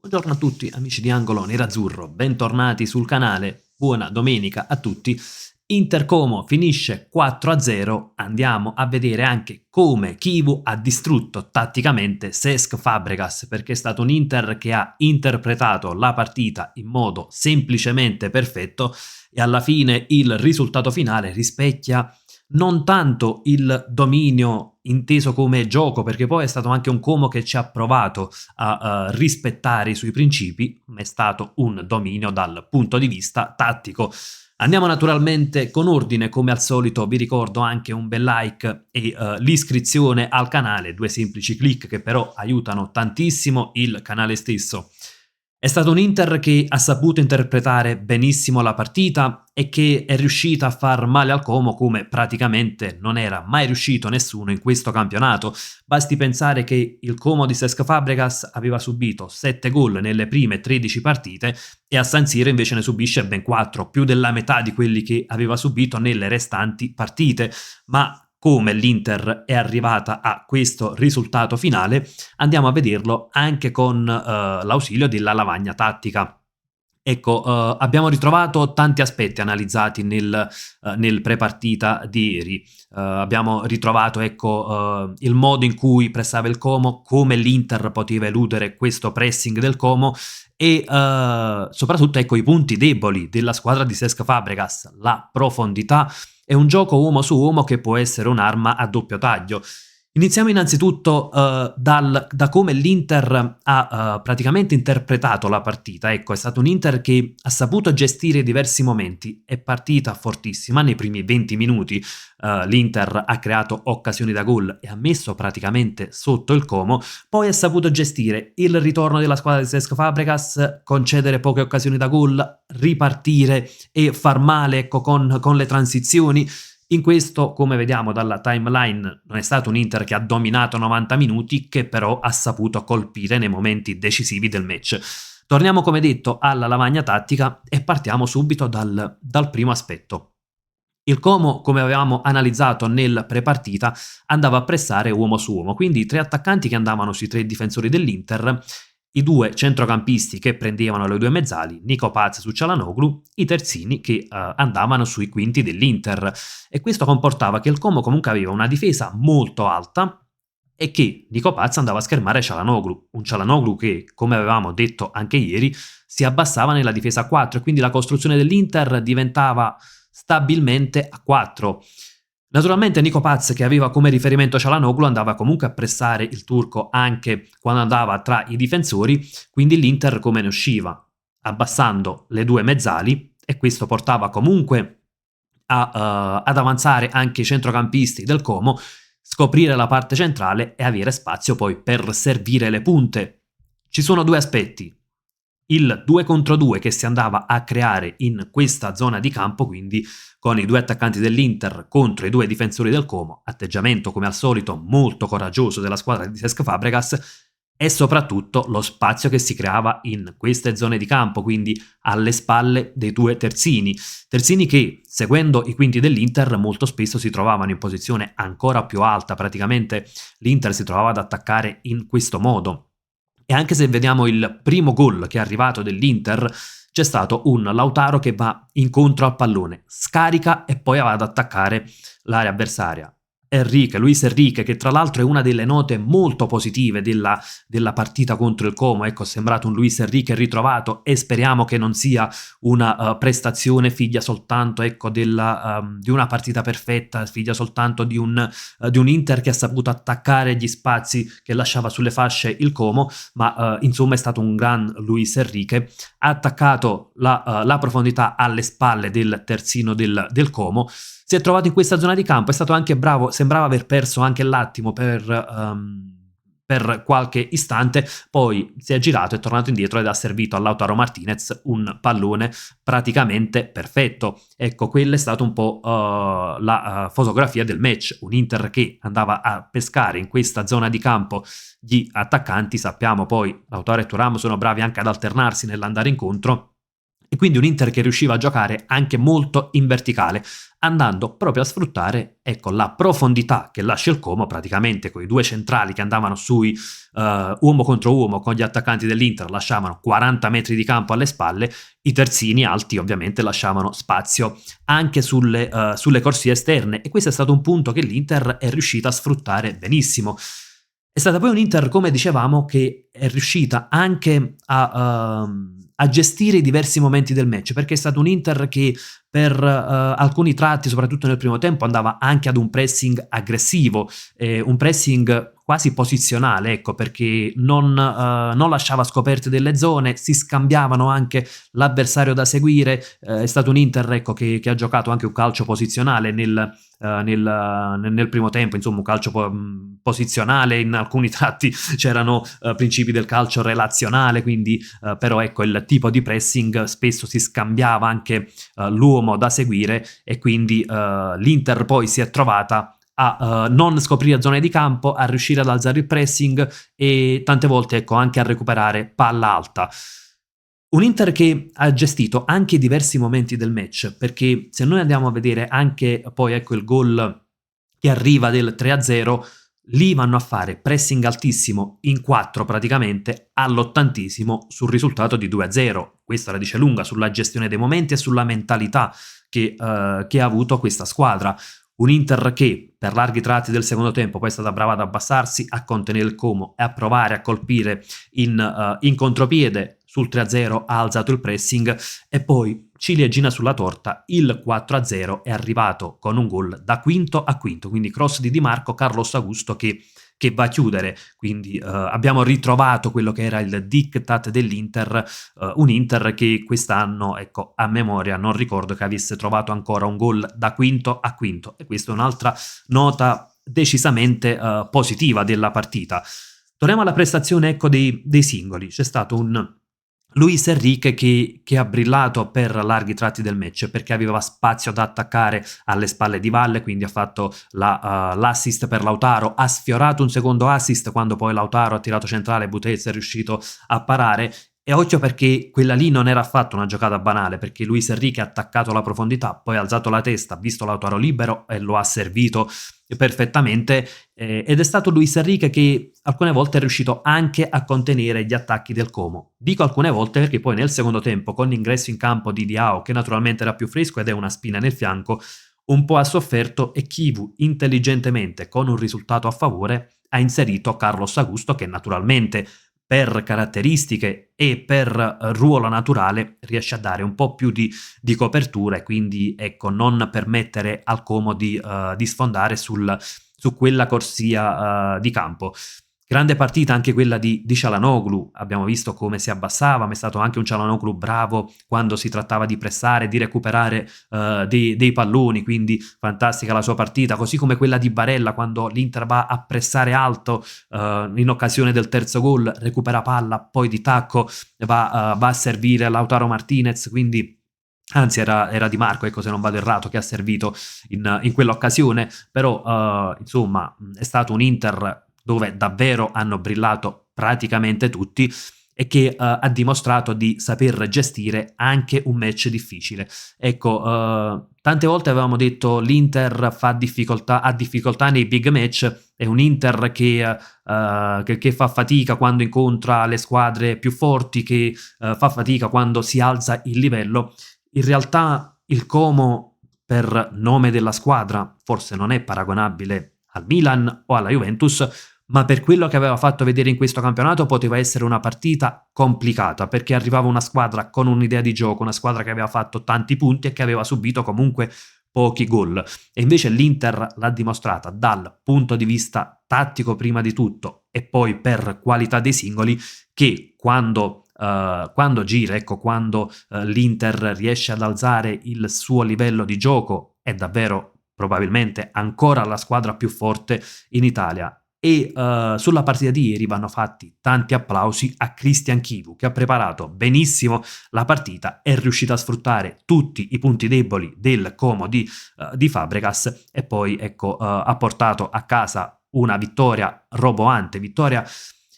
Buongiorno a tutti amici di Angolo Nerazzurro, bentornati sul canale, buona domenica a tutti. Inter Como finisce 4-0, andiamo a vedere anche come Chivu ha distrutto tatticamente Cesc Fabregas, perché è stato un Inter che ha interpretato la partita in modo semplicemente perfetto e alla fine il risultato finale rispecchia non tanto il dominio inteso come gioco, perché poi è stato anche un Como che ci ha provato a rispettare i suoi principi, ma è stato un dominio dal punto di vista tattico. Andiamo naturalmente con ordine, come al solito vi ricordo anche un bel like e l'iscrizione al canale, due semplici click che però aiutano tantissimo il canale stesso. È stato un Inter che ha saputo interpretare benissimo la partita e che è riuscita a far male al Como come praticamente non era mai riuscito nessuno in questo campionato. Basti pensare che il Como di Cesc Fabregas aveva subito 7 gol nelle prime 13 partite e a San Siro invece ne subisce ben 4, più della metà di quelli che aveva subito nelle restanti partite. Ma come l'Inter è arrivata a questo risultato finale, andiamo a vederlo anche con l'ausilio della lavagna tattica. Ecco, abbiamo ritrovato tanti aspetti analizzati nel pre-partita di ieri. Abbiamo ritrovato, ecco, il modo in cui pressava il Como, come l'Inter poteva eludere questo pressing del Como e soprattutto, ecco, i punti deboli della squadra di Cesc Fabregas, la profondità e un gioco uomo su uomo che può essere un'arma a doppio taglio. Iniziamo innanzitutto da come l'Inter ha praticamente interpretato la partita. Ecco, è stato un Inter che ha saputo gestire diversi momenti. È partita fortissima nei primi 20 minuti. L'Inter ha creato occasioni da gol e ha messo praticamente sotto il Como. Poi ha saputo gestire il ritorno della squadra di Cesc Fabregas, concedere poche occasioni da gol, ripartire e far male, ecco, con le transizioni. In questo, come vediamo dalla timeline, non è stato un Inter che ha dominato 90 minuti, che però ha saputo colpire nei momenti decisivi del match. Torniamo, come detto, alla lavagna tattica e partiamo subito dal primo aspetto. Il Como, come avevamo analizzato nel pre-partita, andava a pressare uomo su uomo, quindi 3 attaccanti che andavano sui 3 difensori dell'Inter, i 2 centrocampisti che prendevano le 2 mezzali, Nico Paz su Çalhanoğlu, i terzini che andavano sui quinti dell'Inter. E questo comportava che il Como comunque aveva una difesa molto alta e che Nico Paz andava a schermare Çalhanoğlu, un Çalhanoğlu che, come avevamo detto anche ieri, si abbassava nella difesa a 4 e quindi la costruzione dell'Inter diventava stabilmente a 4. Naturalmente Nico Paz, che aveva come riferimento Çalhanoğlu, andava comunque a pressare il turco anche quando andava tra i difensori, quindi l'Inter come ne usciva? Abbassando le 2 mezzali, e questo portava comunque ad avanzare anche i centrocampisti del Como, scoprire la parte centrale e avere spazio poi per servire le punte. Ci sono 2 aspetti: il 2 contro 2 che si andava a creare in questa zona di campo, quindi con i 2 attaccanti dell'Inter contro i 2 difensori del Como, atteggiamento come al solito molto coraggioso della squadra di Cesc Fabregas, e soprattutto lo spazio che si creava in queste zone di campo, quindi alle spalle dei 2 terzini che, seguendo i quinti dell'Inter, molto spesso si trovavano in posizione ancora più alta. Praticamente l'Inter si trovava ad attaccare in questo modo. E anche se vediamo il primo gol che è arrivato dell'Inter, c'è stato un Lautaro che va incontro al pallone, scarica e poi va ad attaccare l'area avversaria. Luis Enrique, che tra l'altro è una delle note molto positive della partita contro il Como. Ecco, è sembrato un Luis Enrique ritrovato e speriamo che non sia una prestazione figlia soltanto, ecco, di una partita perfetta, figlia soltanto di un Inter che ha saputo attaccare gli spazi che lasciava sulle fasce il Como, ma insomma è stato un gran Luis Enrique. Ha attaccato la profondità alle spalle del terzino del Como, si è trovato in questa zona di campo, è stato anche bravo, sembrava aver perso anche l'attimo per qualche istante, poi si è girato, è tornato indietro ed ha servito a Lautaro Martinez un pallone praticamente perfetto. Ecco, quella è stata un po' la fotografia del match, un Inter che andava a pescare in questa zona di campo gli attaccanti. Sappiamo poi Lautaro e Thuram sono bravi anche ad alternarsi nell'andare incontro, e quindi un Inter che riusciva a giocare anche molto in verticale, andando proprio a sfruttare, ecco, la profondità che lascia il Como, praticamente con i due centrali che andavano sui uomo contro uomo con gli attaccanti dell'Inter, lasciavano 40 metri di campo alle spalle, i terzini alti ovviamente lasciavano spazio anche sulle corsie esterne, e questo è stato un punto che l'Inter è riuscita a sfruttare benissimo. È stata poi un Inter, come dicevamo, che è riuscita anche a gestire i diversi momenti del match, perché è stato un Inter che per alcuni tratti, soprattutto nel primo tempo, andava anche ad un pressing aggressivo, un pressing quasi posizionale, ecco, perché non lasciava scoperte delle zone, si scambiavano anche l'avversario da seguire. È stato un Inter, ecco, che ha giocato anche un calcio posizionale nel primo tempo, insomma un calcio posizionale, in alcuni tratti c'erano principi del calcio relazionale, quindi però ecco il tipo di pressing spesso si scambiava anche l'uomo da seguire, e quindi l'Inter poi si è trovata a non scoprire zone di campo, a riuscire ad alzare il pressing e tante volte ecco anche a recuperare palla alta. Un Inter che ha gestito anche i diversi momenti del match, perché se noi andiamo a vedere anche poi ecco il gol che arriva del 3-0, lì vanno a fare pressing altissimo in 4 praticamente all'80° sul risultato di 2-0. Questa la dice lunga sulla gestione dei momenti e sulla mentalità che ha avuto questa squadra. Un Inter che per larghi tratti del secondo tempo poi è stata brava ad abbassarsi, a contenere il Como e a provare a colpire in contropiede. Sul 3-0 ha alzato il pressing e poi ciliegina sulla torta, il 4-0 è arrivato con un gol da quinto a quinto, quindi cross di Di Marco, Carlos Augusto che va a chiudere, quindi abbiamo ritrovato quello che era il diktat dell'Inter, un Inter che quest'anno, ecco, a memoria non ricordo che avesse trovato ancora un gol da quinto a quinto, e questa è un'altra nota decisamente positiva della partita. Torniamo alla prestazione, ecco, dei singoli. C'è stato un Luis Enrique che ha brillato per larghi tratti del match, perché aveva spazio da attaccare alle spalle di Valle, quindi ha fatto l'assist per Lautaro, ha sfiorato un secondo assist quando poi Lautaro ha tirato centrale, Butez è riuscito a parare. E occhio, perché quella lì non era affatto una giocata banale, perché Luis Enrique ha attaccato la profondità, poi ha alzato la testa, ha visto Lautaro libero e lo ha servito perfettamente, ed è stato Luis Enrique che alcune volte è riuscito anche a contenere gli attacchi del Como. Dico alcune volte perché poi nel secondo tempo, con l'ingresso in campo di Diao, che naturalmente era più fresco ed è una spina nel fianco, un po' ha sofferto, e Chivu intelligentemente, con un risultato a favore, ha inserito Carlos Augusto, che naturalmente per caratteristiche e per ruolo naturale riesce a dare un po' più di copertura, e quindi ecco non permettere al Como di sfondare su quella corsia di campo. Grande partita anche quella di Çalhanoğlu, abbiamo visto come si abbassava, ma è stato anche un Çalhanoğlu bravo quando si trattava di pressare, di recuperare dei palloni, quindi fantastica la sua partita, così come quella di Barella quando l'Inter va a pressare alto in occasione del terzo gol, recupera palla, poi di tacco va a servire Lautaro Martinez, quindi anzi era Di Marco, ecco, se non vado errato, che ha servito in quell'occasione, però insomma è stato un Inter dove davvero hanno brillato praticamente tutti, e che ha dimostrato di saper gestire anche un match difficile. Ecco, tante volte avevamo detto l'Inter ha difficoltà nei big match, è un Inter che fa fatica quando incontra le squadre più forti, che fa fatica quando si alza il livello. In realtà il Como, per nome della squadra, forse non è paragonabile al Milan o alla Juventus, ma per quello che aveva fatto vedere in questo campionato poteva essere una partita complicata, perché arrivava una squadra con un'idea di gioco, una squadra che aveva fatto tanti punti e che aveva subito comunque pochi gol. E invece l'Inter l'ha dimostrata dal punto di vista tattico prima di tutto, e poi per qualità dei singoli, che quando gira, ecco, quando l'Inter riesce ad alzare il suo livello di gioco, è davvero probabilmente ancora la squadra più forte in Italia. E sulla partita di ieri vanno fatti tanti applausi a Christian Chivu, che ha preparato benissimo la partita, è riuscito a sfruttare tutti i punti deboli del Como di Fabregas, e poi ecco ha portato a casa una vittoria roboante, vittoria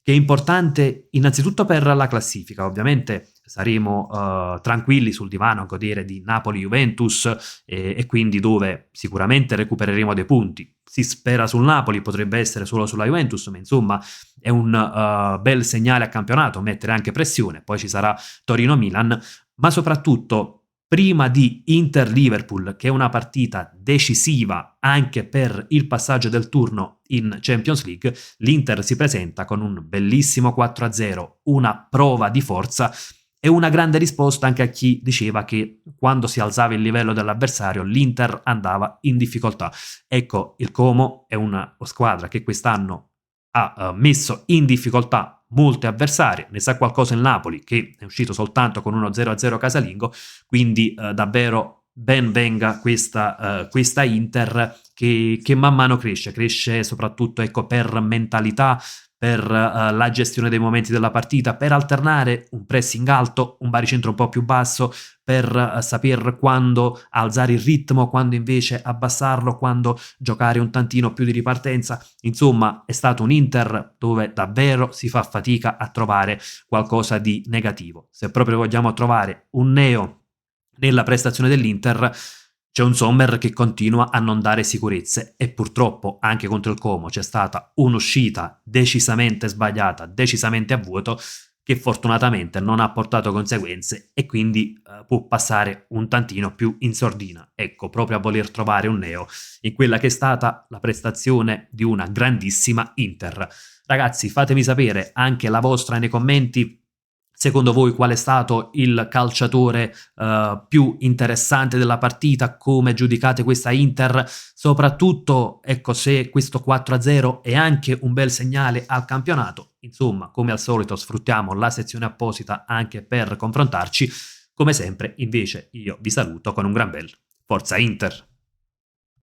che è importante innanzitutto per la classifica. Ovviamente saremo tranquilli sul divano a godere di Napoli-Juventus e quindi dove sicuramente recupereremo dei punti. Si spera sul Napoli, potrebbe essere solo sulla Juventus, ma insomma è un bel segnale a campionato, mettere anche pressione. Poi ci sarà Torino-Milan, ma soprattutto prima di Inter-Liverpool, che è una partita decisiva anche per il passaggio del turno in Champions League, l'Inter si presenta con un bellissimo 4-0, una prova di forza e una grande risposta anche a chi diceva che quando si alzava il livello dell'avversario l'Inter andava in difficoltà. Ecco, il Como è una squadra che quest'anno ha messo in difficoltà molti avversari, ne sa qualcosa il Napoli che è uscito soltanto con uno 0-0 casalingo, quindi davvero ben venga questa Inter che man mano cresce soprattutto ecco, per mentalità, per la gestione dei momenti della partita, per alternare un pressing alto, un baricentro un po' più basso, per saper quando alzare il ritmo, quando invece abbassarlo, quando giocare un tantino più di ripartenza. Insomma, è stato un Inter dove davvero si fa fatica a trovare qualcosa di negativo. Se proprio vogliamo trovare un neo nella prestazione dell'Inter, c'è un Sommer che continua a non dare sicurezze e purtroppo anche contro il Como c'è stata un'uscita decisamente sbagliata, decisamente a vuoto, che fortunatamente non ha portato conseguenze e quindi può passare un tantino più in sordina. Ecco, proprio a voler trovare un neo in quella che è stata la prestazione di una grandissima Inter. Ragazzi, fatemi sapere anche la vostra nei commenti. Secondo voi qual è stato il calciatore più interessante della partita? Come giudicate questa Inter? Soprattutto, ecco, se questo 4-0 è anche un bel segnale al campionato. Insomma, come al solito, sfruttiamo la sezione apposita anche per confrontarci. Come sempre, invece, io vi saluto con un gran bel Forza Inter!